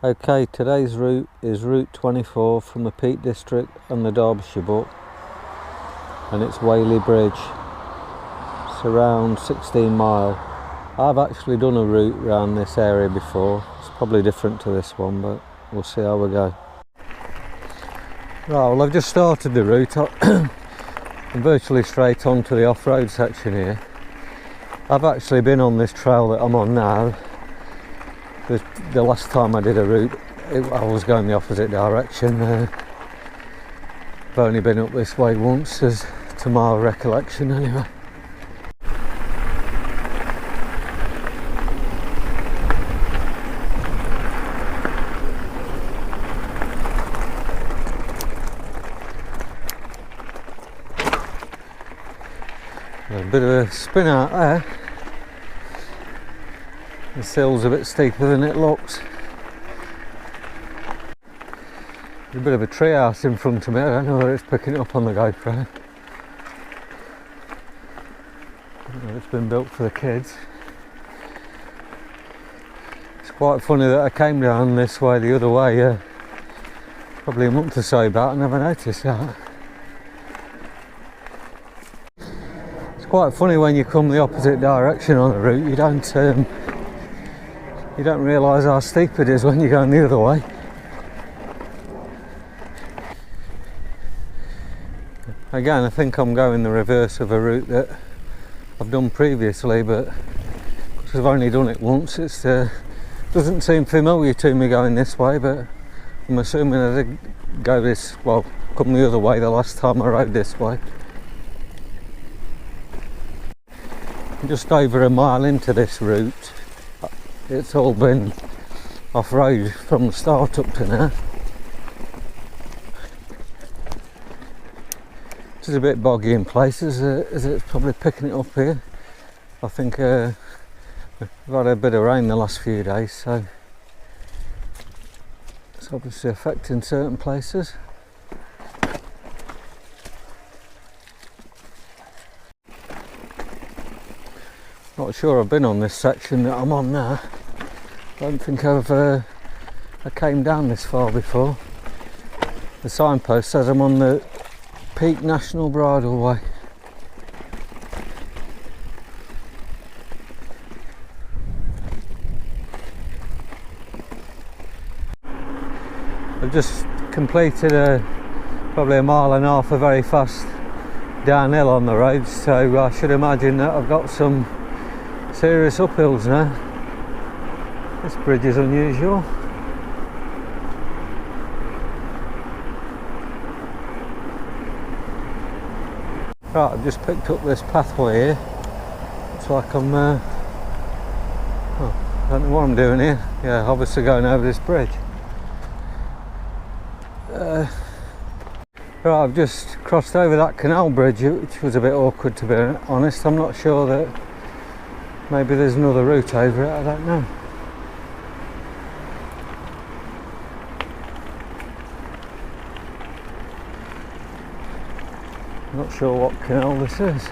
Okay, today's route is Route 24 from the Peak District and the Derbyshire Book, and it's Whaley Bridge. It's around 16 mile. I've actually done a route around this area before. It's probably different to this one, but we'll see how we go. Right, well, I've just started the route. I'm virtually straight on to the off-road section here. I've actually been on this trail that I'm on now. The last time I did a route, I was going the opposite direction. I've only been up this way once, as to my recollection anyway. A bit of a spin out there. The hill's a bit steeper than it looks. There's a bit of a tree house in front of me. I don't know whether it's picking it up on the GoPro. I don't know if it's been built for the kids. It's quite funny that I came down this way the other way probably a month or so back. I never noticed that. It's quite funny when you come the opposite direction on a route. You don't realise how steep it is when you're going the other way. Again, I think I'm going the reverse of a route that I've done previously, but because I've only done it once, it doesn't seem familiar to me going this way, but I'm assuming I did go come the other way the last time I rode this way. I'm just over a mile into this route. It's all been off-road from the start up to now. It's a bit boggy in places, as it's probably picking it up here. I think we've had a bit of rain the last few days, so it's obviously affecting certain places. Not sure I've been on this section that I'm on now. I don't think I came down this far before. The signpost says I'm on the Peak National Bridleway. I've just completed probably a mile and a half of very fast downhill on the road, so I should imagine that I've got some serious uphills now. This bridge is unusual. Right, I've just picked up this pathway here. Looks like I'm I don't know what I'm doing here. Yeah, obviously going over this bridge. Right, I've just crossed over that canal bridge, which was a bit awkward, to be honest. I'm not sure that maybe there's another route over it, I don't know. I'm not sure what canal this is.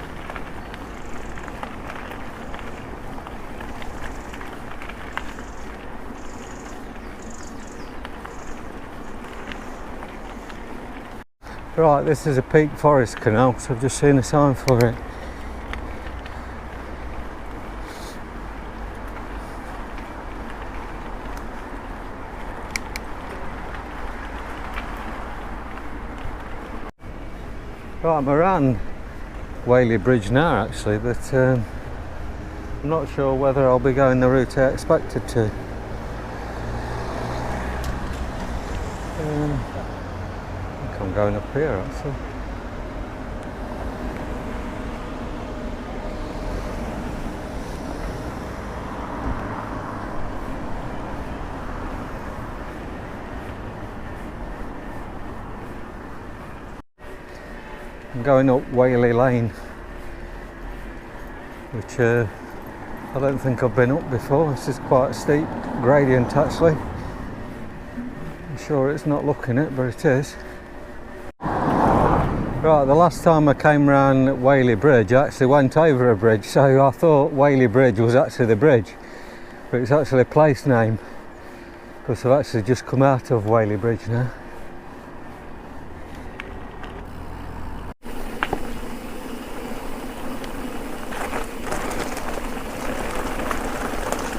Right, this is a Peak Forest canal, so I've just seen a sign for it. Right, I'm around Whaley Bridge now actually, but I'm not sure whether I'll be going the route I expected to. I think I'm going up here actually. I'm going up Whaley Lane, which I don't think I've been up before. This is quite a steep gradient actually. I'm sure it's not looking it, but it is. Right, the last time I came round Whaley Bridge, I actually went over a bridge, so I thought Whaley Bridge was actually the bridge, but it's actually a place name. because I've actually just come out of Whaley Bridge now.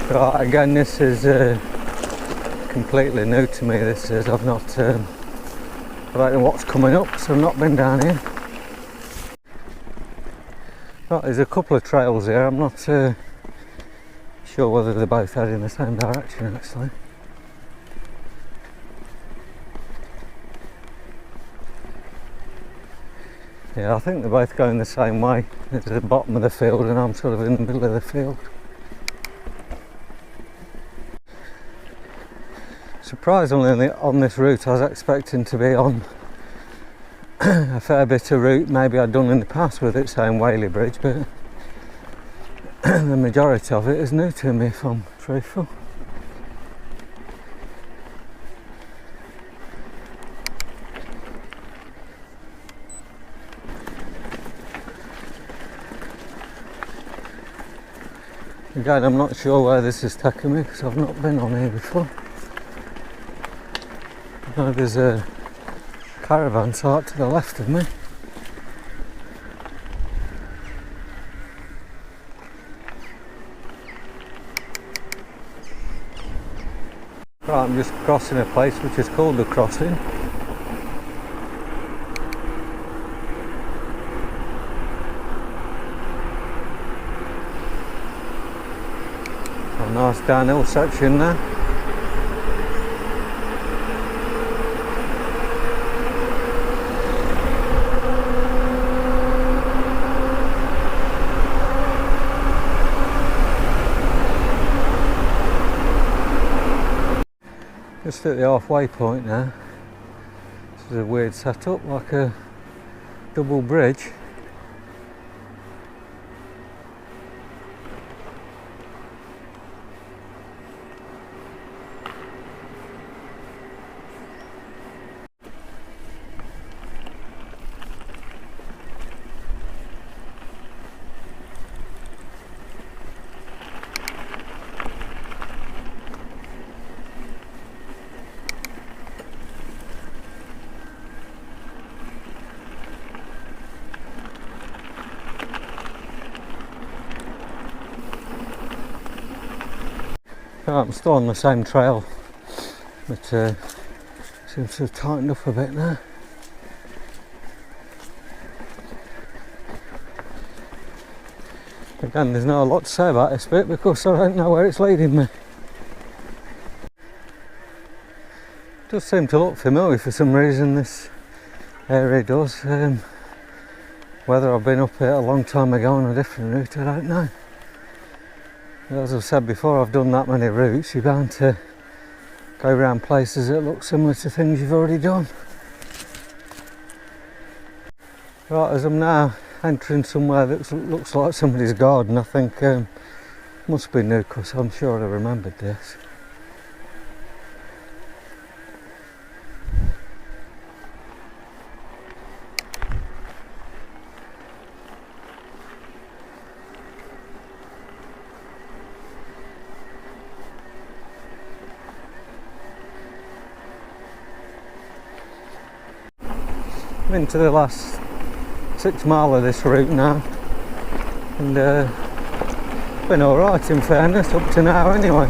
Right, again, this is completely new to me. This is, I've not, I don't know what's coming up, so I've not been down here. Right, there's a couple of trails here. I'm not sure whether they're both heading in the same direction actually. Yeah, I think they're both going the same way. It's at the bottom of the field and I'm sort of in the middle of the field. Surprisingly, on this route I was expecting to be on a fair bit of route maybe I'd done in the past with it saying Whaley Bridge, but the majority of it is new to me if I'm truthful. Again, I'm not sure where this is taking me because I've not been on here before. I know there's a caravan site to the left of me. Right, I'm just crossing a place which is called the Crossing. A nice downhill section there. Just at the halfway point now. This is a weird setup, like a double bridge. I'm still on the same trail, but seems to have tightened up a bit now. Again, there's not a lot to say about this bit because I don't know where it's leading me. It does seem to look familiar for some reason, this area does. Whether I've been up here a long time ago on a different route, I don't know. As I've said before, I've done that many routes, you're bound to go around places that look similar to things you've already done. Right, as I'm now entering somewhere that looks like somebody's garden, I think must be new because I'm sure I remembered this. I'm into the last 6 mile of this route now, and it's been alright in fairness up to now anyway.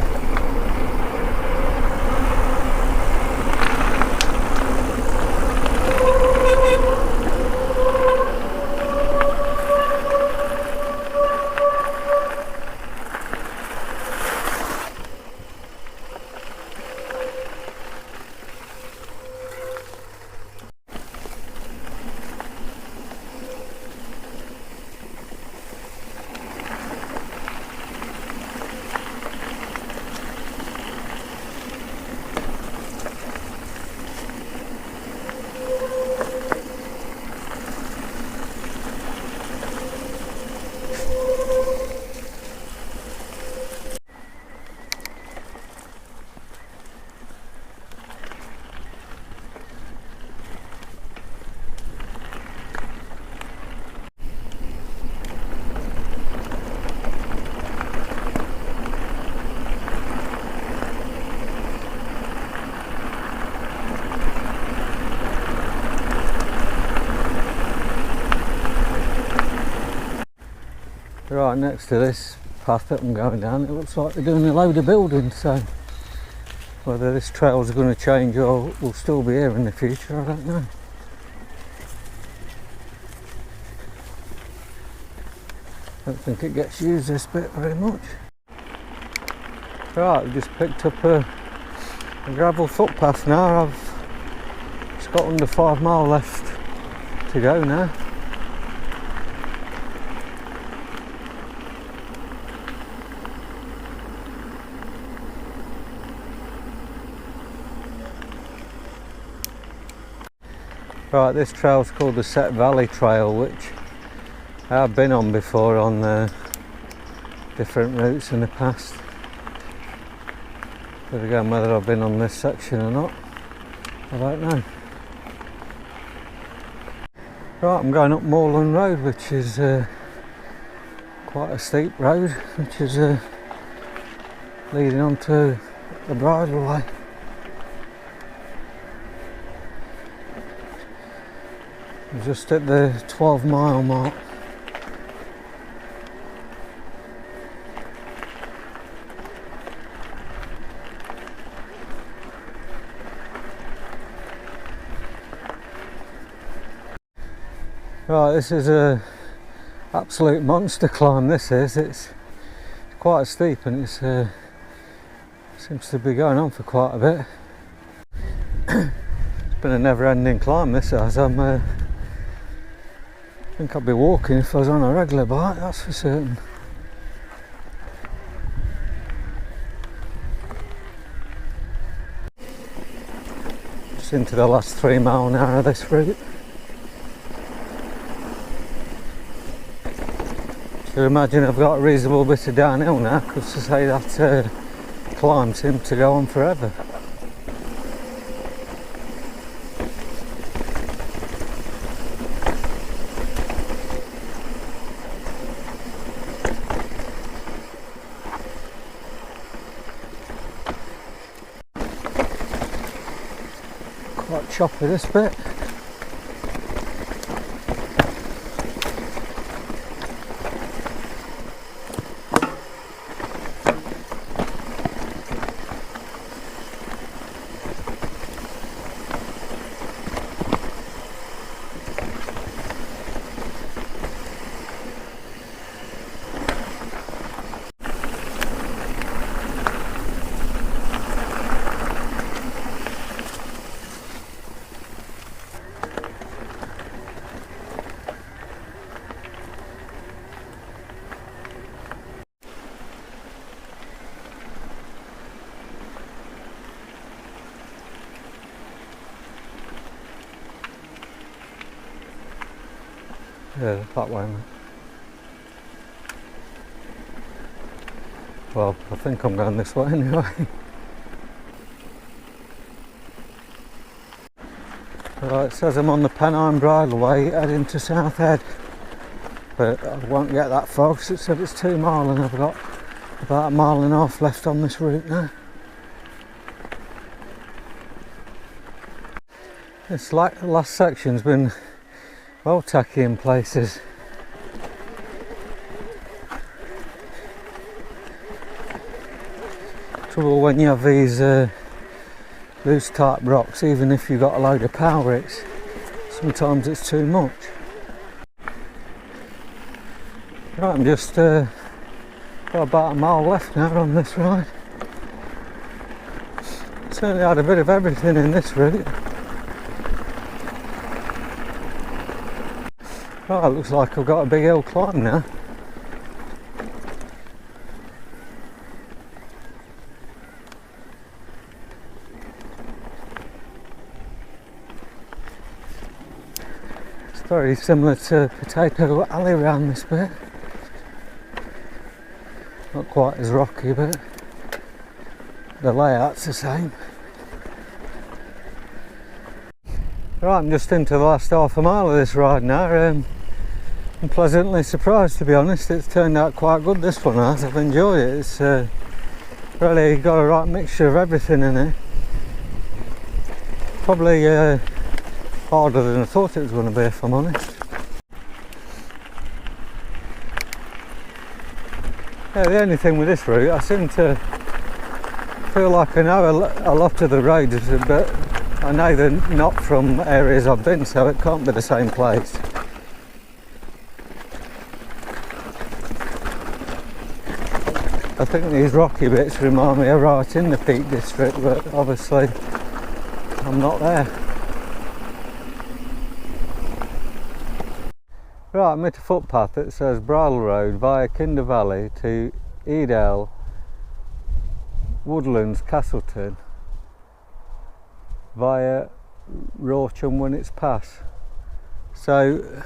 right next to this path that I'm going down, it looks like they're doing a load of building, so whether this trail's going to change or will still be here in the future, I don't know. I don't think it gets used this bit very much. Right, I've just picked up a gravel footpath now. It's got under 5 miles left to go now. Right, this trail's called the Set Valley Trail, which I've been on before on different routes in the past. But again, whether I've been on this section or not, I don't know. Right, I'm going up Moorland Road, which is quite a steep road, which is leading onto the bridleway. I'm just at the 12-mile mark. Right, this is a absolute monster climb. This is. It's quite steep, and it seems to be going on for quite a bit. It's been a never-ending climb. This has. I think I'd be walking if I was on a regular bike. That's for certain. Just into the last 3 mile an hour of this route. So imagine I've got a reasonable bit of downhill now, because to say that climb seems to go on forever. Quite choppy this bit. Yeah, that way, mate. Well, I think I'm going this way anyway. Right, it says I'm on the Pennine Bridleway heading to Southhead, but I won't get that far because it said it's 2 miles and I've got about 1.5 miles left on this route now. This last section's been well tacky in places. Trouble when you have these loose type rocks, even if you've got a load of power, sometimes it's too much. Right, I'm just got about 1 mile left now on this ride. Certainly had a bit of everything in this route. Right, it looks like I've got a big hill climb now. It's very similar to Potato Alley around this bit. Not quite as rocky, but the layout's the same. Right, I'm just into the last 1/2 mile of this ride now. I'm pleasantly surprised, to be honest. It's turned out quite good, this one has. I've enjoyed it. It's really got a right mixture of everything in it. Probably harder than I thought it was going to be, if I'm honest. Yeah, the only thing with this route, I seem to feel like I know a lot of the roads, but I know they're not from areas I've been, so it can't be the same place. I think these rocky bits remind me of right in the Peak District, but obviously I'm not there. Right, I'm at a footpath that says Bridle Road via Kinder Valley to Edale, Woodlands, Castleton via Rawcham when it's past. So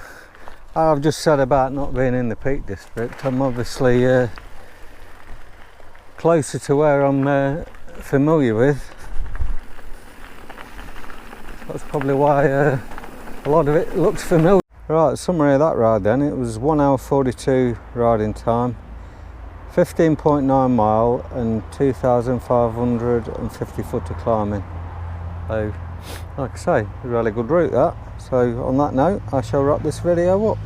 I've just said about not being in the Peak District. I'm obviously closer to where I'm familiar with. That's probably why a lot of it looks familiar. Right, summary of that ride then. It was 1 hour 42 riding time, 15.9 mile and 2,550 foot of climbing. So, like I say, a really good route that. So on that note, I shall wrap this video up.